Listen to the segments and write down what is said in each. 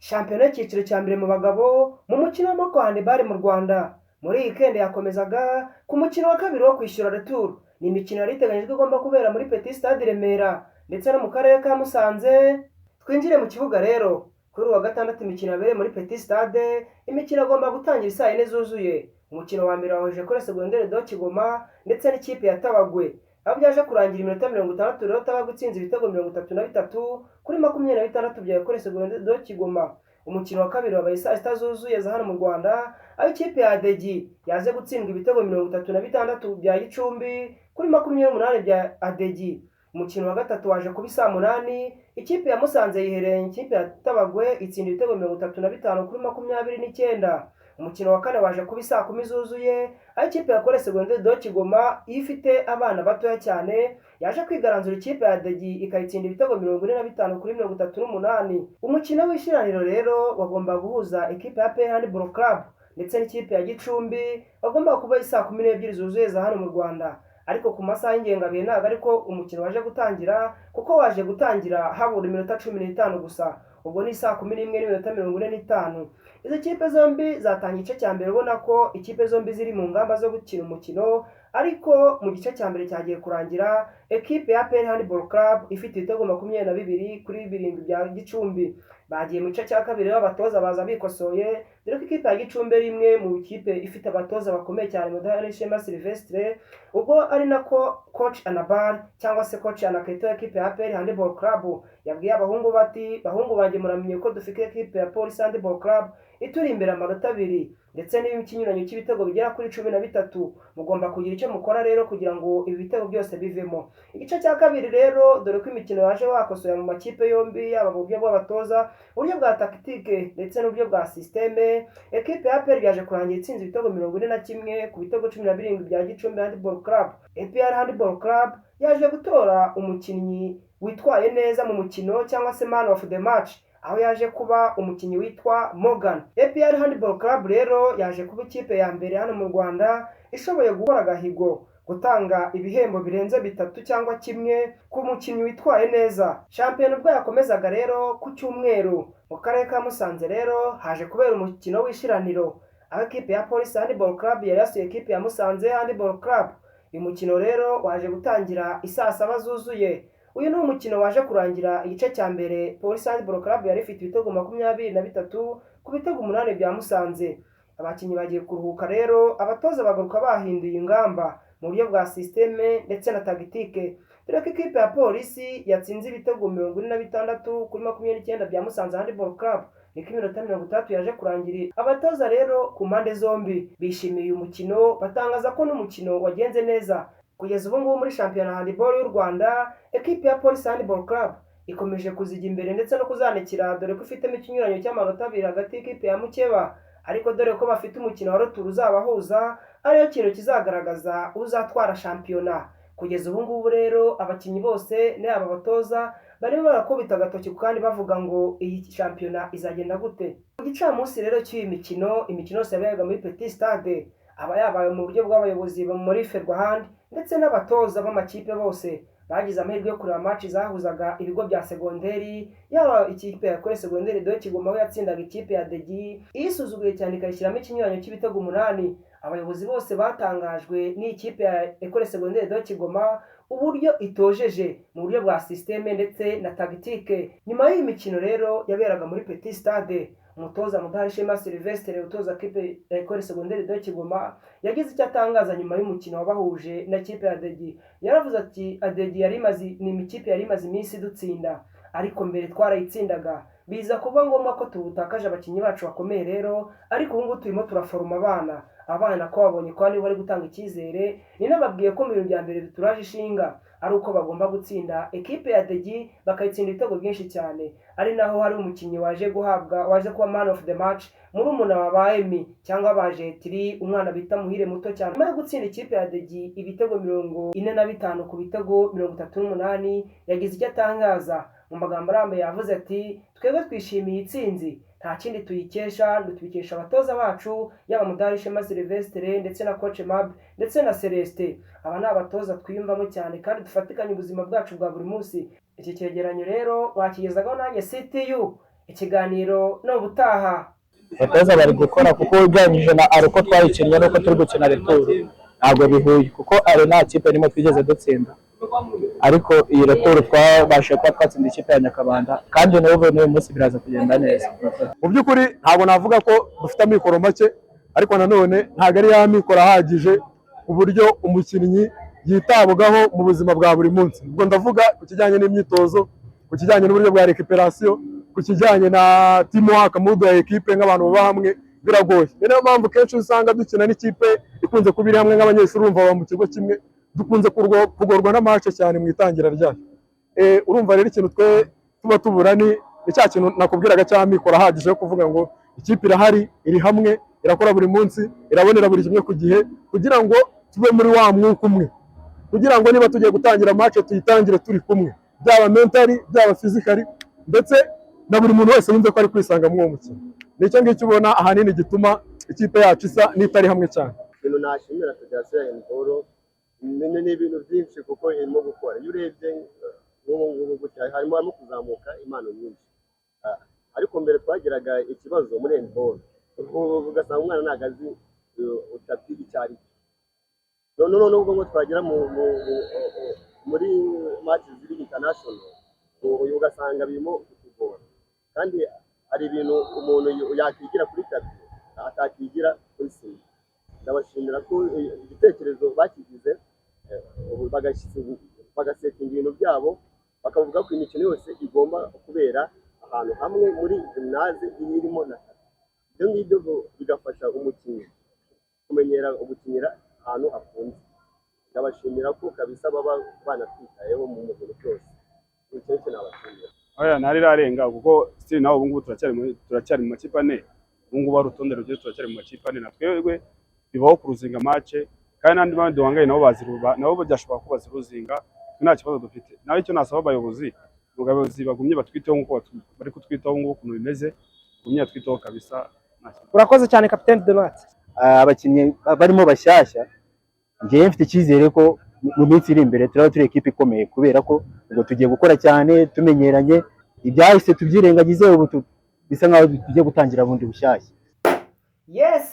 Shampiyona y'icyiciro cya mbere mu bagabo mu mukino w'amaboko handball mu Rwanda muri iyi weekend yakomezaga ku mukino wa kabiri wo kwishyura retour. Ni imikino yari iteganyijwe igomba kubera muri Petit Stade Remera ndetse no mu karere ka Musanze. Twinjire mu kibuga rero kuri uwa gatandatu imikino yabereye muri Petit Stade, imikino agomba gutangira isaa 4 zuzuye. Umukino wa mbere wahuje Ecole Secondaire de Kigoma ndetse n'ikipe ya Tabagwe, aho byaje kurangira iminota 60 rero Tabagwe itsinze ibitego 33 kuri 26 bya Ecole Secondaire de Kigoma. Umukino wa kabiri wabaye saa 6 zuzuye za hano mu Rwanda, aho ikipe ya Adegi yaje gutsindwa ibitego 36 bya Gicumbi kuri 28 bya Adegi. Umukino wa gatatu waje kuba saa 8, ikipe ya Musanze yihereye ikipe ya Tabagwe itsinda ibitego 35 kuri 29. Umukino wa kane waje kuba saa 10 zuzuye, aho ikipe ya Ecole Secondaire de Kigoma ifite abana batoya cyane yaje kwigaranzura ikipe ya Adegi ikayitsinda ibitego 45 kuri 38. Umukino w'ishiraniro rero wagomba guhuza ikipe ya APR Handball Club ndetse n'ikipe ya Gicumbi, wagomba kuba saa 12 zuzuye za hano mu Rwanda. Ariko ku masaha y'ingengabihe ntabwo ariko umukino waje gutangira, kuko waje gutangira habura iminota 15 gusa. Ubwo ni saa 11:45. Izo kipe zombi zatangiye igice cya mbere ubona ko ikipe zombi ziri mu ngamba zo gukina umukino, ariko mu gice cya mbere cyagiye kurangira ekipe ya APR Handball Club ifite ibitego 22 kuri 7 bya Gicumbi. Bagiye mu gice cya kabiri abatoza baza bikosoye, dore ko ikipe ya Gicumbi ari imwe mu ikipe ifite abatoza bakomeye cyane Mudaharishema Sylvestre, ubwo ari nako coach Anabal cyangwa se coach Anaketo ya ekipe ya APR Handball Club yabwiye abahungu bati, bahungu banjye muramenye ko dufite ekipe ya Police Handball Club ituri imbere amanota 2 ndetse n'ikinyuranyo cy'ibitego bigera kuri 13. Mugomba kugira icyo mukora rero kugira ngo ibi bitego byose bivemo. Igice cya kabiri rero dore ko imikino yaje wakosoye mu makipe yombi, yaba mu buryo bw'abatoza, uburyo bwa tactique ndetse n'uburyo bwa systeme. Ekipe ya APR yaje kurangira itsinze ibitego 41 ku bitego 17 bya Gicumbi Handball Club. APR Handball Club yaje gutora umukinnyi witwaye neza mu mukino cyangwa se man of the match, aho yaje kuba umukinnyi witwa Morgan. APR Handball Club rero yaje kuba ikipe ya mbere hano mu Rwanda ishoboye gukora agahigo gutanga ibihembo birenze 3 cyangwa kimwe ku mukinnyi witwaye neza. Shampiyona ubwo yakomezaga rero ku cyumweru mu karere ka Musanze rero haje kubera umukino w'ishiraniro, aho ikipe ya Police Handball Club yari yasuye ikipe ya Musanze Handball Club. Uyu mukino rero waje gutangira isaa 7 zuzuye. Uyu ni umukino waje kurangira igice cya mbere Police Handball Club yari ifite ibitego 23 ku bitego 8 bya Musanze. Abakinnyi bagiye kuruhuka rero, abatoza bagaruka bahinduye ingamba mu buryo bwa systeme ndetse na tactique. Dore ko ikipe ya Polisi yatsinze ibitego 46 kuri 29 bya Musanze Handball Club, niko iminota 30 yaje kurangira. Abatoza rero ku mpande zombi bishimiye uyu mukino, batangaza ko n'umukino wagenze neza. Kugeza ubu ngubu muri shampiyona handball y'u Rwanda, ekipe ya Police Handball Club ikomeje kuzijya imbere ndetse no kuzanikira, dore ko ifitemo ikinyuranyo cy'amanota 2 hagati y'ikipe ya Mukeba. Ariko dore ko bafite umukino wa retour uzabahuza, ariyo kintu kizagaragaza uzatwara shampiyona. Kugeza ubu ngubu rero abakinnyi bose n'aba batoza barimo barakubita agatoki kandi bavuga ngo iyi shampiyona izagenda gute. Ku gicamunsi rero cy'iyi mikino, imikino yose yabayaga muri Petit Stade aba yabaye mu buryo bw'abayobozi muri Ferwahand ndetse n'abatoza b'amakipe bose bagize amahirwe yo kureba match zahuzaga ibigo bya segonderi, yaba ikipe ya Ecole Secondaire de Kigoma yatsindaga ikipe ya Adegi isuzuguye cyane ikayishyiramo ikinyuranyo cy'ibitego 8. Abayobozi bose batangajwe n'ikipe ya Ecole Secondaire de Kigoma uburyo itojeje mu buryo bwa systeme ndetse na tactique. Nyuma y'iyi mikino rero yaberaga muri Petit Stade, umutoza Mudaharishema Sylvestre utoza ikipe ya Ecole Secondaire de Kigoma yagize icyo atangaza nyuma y'umukino wabahuje na ikipe ya Adegi. Yaravuze ati, Adegi ni ikipe yari imaze iminsi dutsinda, ariko mbere twarayitsindaga, biza kuba ngombwa ko tubutakaje abakinnyi bacu bakomeye rero, ariko ubu ngubu turimo turaforoma abana ko babonye ko bari gutanga icyizere. Ni nababwiye ko mu bintu bya mbere bituraje ishinga ari uko bagomba gutsinda ekipe ya Adegi bakayitsinda ibitego byinshi cyane, ari naho hari umukinnyi waje kuba man of the match murumuna wa Emi cyangwa bajetiri, umwana bita Muhire muto cyane. Nyuma yo gutsinda ikipe ya Adegi ibitego 45 ku bitego 38, yagize icyo atangaza mu magambo arambuye. Yavuze ati, twebwe twishimiye itsinzi, nta kindi tuyikesha, tubikesha abatoza bacu yaba Mudaharishema Sylvestre ndetse na coach Mab ndetse na Celeste. Aba ni abatoza twiyumvamo cyane kandi dufatikanye ubuzima bwacu bwa buri munsi. Iki cyegeranyo rero wakigezagaho nanjye CTU ikiganiro no butaha. abatoza bari gukora kuko ujyanyije na ari uko twayikinnye n'uko turi gukina returu ntabwo bihuye kuko ari nta kipe n'imwe twigeze dutsinda, ariko iyi returu twabashije kuba twatsinda ikipe ya Nyakabanda kandi n'uyu munsi biraza kugenda neza. Mu by'ukuri ntabwo navuga ko dufite amikoro make, ariko nanone ntabwo ari ya mikoro ahagije ku buryo umukinnyi yitabwaho mu buzima bwa buri munsi. Ubwo ndavuga ku kijyanye n'imyitozo, ku kijyanye n'uburyo bwa recuperation, ku kijyanye na teamwork mood ya equipe nk'abantu baba hamwe biragoye. Niyo mpamvu kenshi usanga dukina n'ikipe ikunze kuba iri hamwe nk'abanyeshuri urumva baba mu kigo kimwe, dukunze kugorwa n'amace cyane mu itangira ryayo. Urumva rero ikintu twe tuba tubura ni cya kintu nakubwiraga cy'amikoro ahagije yo kuvuga ngo ikipe irahari, iri hamwe, irakora buri munsi, irabonera buri kimwe ku gihe kugira ngo tube muri wa mwuka umwe, kugira ngo niba tugiye gutangira match tuyitangire turi kumwe, byaba mentally byaba physically, ndetse na buri muntu wese yumve ko ari kwisanga mu mukino. Nicyo ngicyo ubona ahanini gituma ikipe yacu isa n'itari hamwe cyane. Ibintu nashimira Federasiyo ya Handball ni ibintu byinshi kuko irimo gukora. Iyo urebye nk'ubu harimo kuzamuka impano nyinshi, ariko mbere twagiraga ikibazo muri Handball ugasanga umwana ntabwo azi utapi icyo ari cyo. None ubwo ngo twagera muri match ziri international ugasanga birimo kutugora, kandi hari ibintu umuntu yakwigira kuri tapi atakigira kuri sima. Ndabashimira ko igitekerezo bakigize bagasetinga ibintu byabo, bakavuga ko imikino yose igomba kubera ahantu hamwe muri gymnase irimo na tapi. Ibyo ngibyo bigafasha umukinnyi kumenyera gukinira ahantu hafunze. Ndabashimira ko kabisa baba banatwitayeho mu mukino cyose. Icyo nabashimira. Oya nari rarenga kuko still naho ubungubu turacyari mu makipe ane. Ubungubu ari urutonde rugiye turacyari mu makipe ane, natwebwe bibaho kuruzinga match kandi nandi bandi wangaye nabo byashobora kuba baziruzinga, nta kibazo dufite. Naho icyo nasaba abayobozi bagumye batwiteho nkuko bari kutwitaho ngo ukuntu bimeze, gumye twiteho kabisa. Urakoze cyane Captain Donat. Abakinnyi barimo bashyashya ngiye mfite icyizere ko mu minsi iri imbere turaba turi equipe ikomeye, kubera ko ubwo tugiye gukora cyane tumenyeranye, ibyahise tubyirengagize, ubu bisa nkaho tugiye gutangira bundi bushyashya. Yes.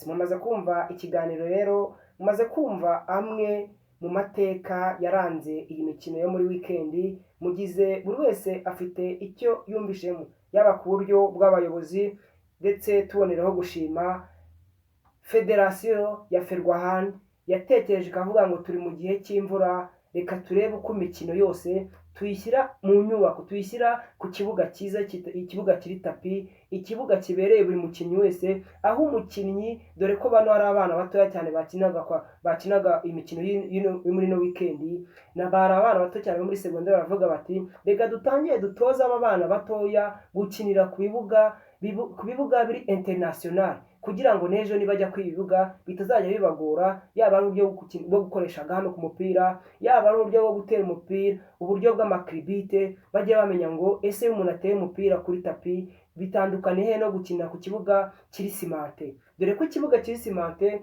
Mumaze kumva ikiganiro rero, mumaze kumva amwe mu mateka yaranze iyi mikino yo muri weekend. Mugize buri wese afite icyo yumvishemo, yaba ku buryo bw'abayobozi, ndetse tuboneraho gushima Federasiyo ya Ferwahan yatekereje ikavuga ngo turi mu gihe cy'imvura, reka turebe uko imikino yose tuyishyira mu nyubako, tuyishyira ku kibuga cyiza, ikibuga kiri tapi, ikibuga kibereye buri mukinnyi wese, aho umukinnyi, dore ko bano ari abana batoya cyane bakinaga imikino muri no weekend, bari abana bato cyane muri segonderi, baravuga bati reka dutangiye dutoza aba bana batoya gukinira ku bibuga biri international, kugira ngo n'ejo nibajya kwibibuga bitazajya bibagora, yaba ari uburyo bwo gukoresha hano ku mupira, yaba ari uburyo bwo gutera umupira, uburyo bw'amakribite, bajye bamenya ngo ese iyo umuntu ateye umupira kuri tapi bitandukanye he no gukina ku kibuga kiri simante. Dore ko ikibuga kiri simante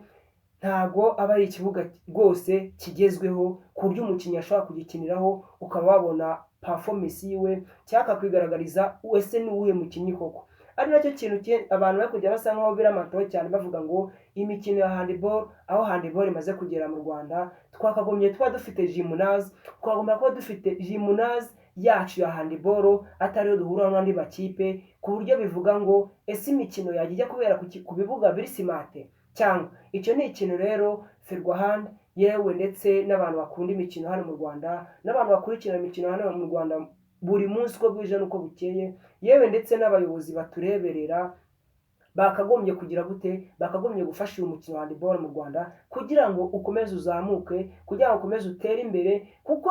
ntago aba ari ikibuga rwose kigezweho ku buryo umukinnyi ashobora kugikiniraho ukaba wabona performance yiwe cyangwa kwigaragariza wese n'uwuhe mukinnyi koko. Ari nacyo kintu abantu bari kujya basa nkaho biramataho cyane, bavuga ngo imikino ya handball, aho handball imaze kugera mu Rwanda, twakagombye tuba dufite gymnase, twagomba kuba dufite gymnase yacu ya handball, atariyo duhura n'andi makipe, ku buryo bivuga ngo ese imikino yajya kubera ku bibuga biri simate cyangwa. Icyo ni ikintu rero Ferwahan yewe ndetse n'abantu bakunda imikino hano mu Rwanda, n'abantu bakurikirana imikino hano mu Rwanda buri munsi uko bwije n'uko bukeye, yewe ndetse n'abayobozi batureberera, bakagombye kugira gute, bakagombye gufasha uyu mukino wa handball mu Rwanda kugira ngo ukomeze uzamuke, kugira ngo ukomeze utere imbere, kuko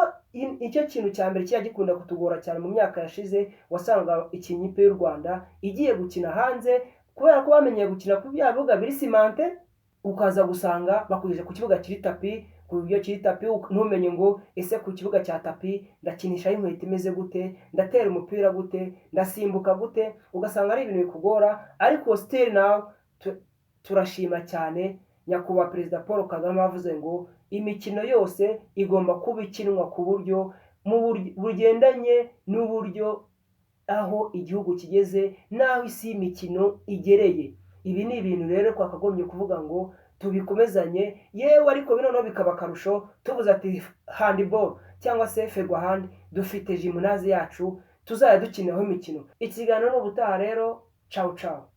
icyo kintu cya mbere kijya gikunda kutugora cyane mu myaka yashize. Wasanga ikipe y'u Rwanda igiye gukina hanze, kubera ko bamenyeye gukina ku bya bibuga biri simante, ukaza gusanga bakujije ku kibuga kiri tapi, ku buryo kiri tapi ntumenye ngo ese ku kibuga cya tapi ndakinisha inkweto imeze gute, ndatera umupira gute, ndasimbuka gute, ugasanga ari ibintu bikugora. Ariko still now turashima cyane nyakubahwa Perezida Paul Kagame avuze ngo imikino yose igomba kuba ikinwa ku buryo bugendanye n'uburyo aho igihugu kigeze n'aho isi y'imikino igereye. Ibi ni ibintu rero twakagombye kuvuga ngo tubikomezanye, yewe ariko bino bikaba akarusho tuvuze ati handball cyangwa se ferwahandi dufite gymnase yacu tuzajya dukiniraho imikino. Ikiganiro n'ubutaha rero, ciao ciao.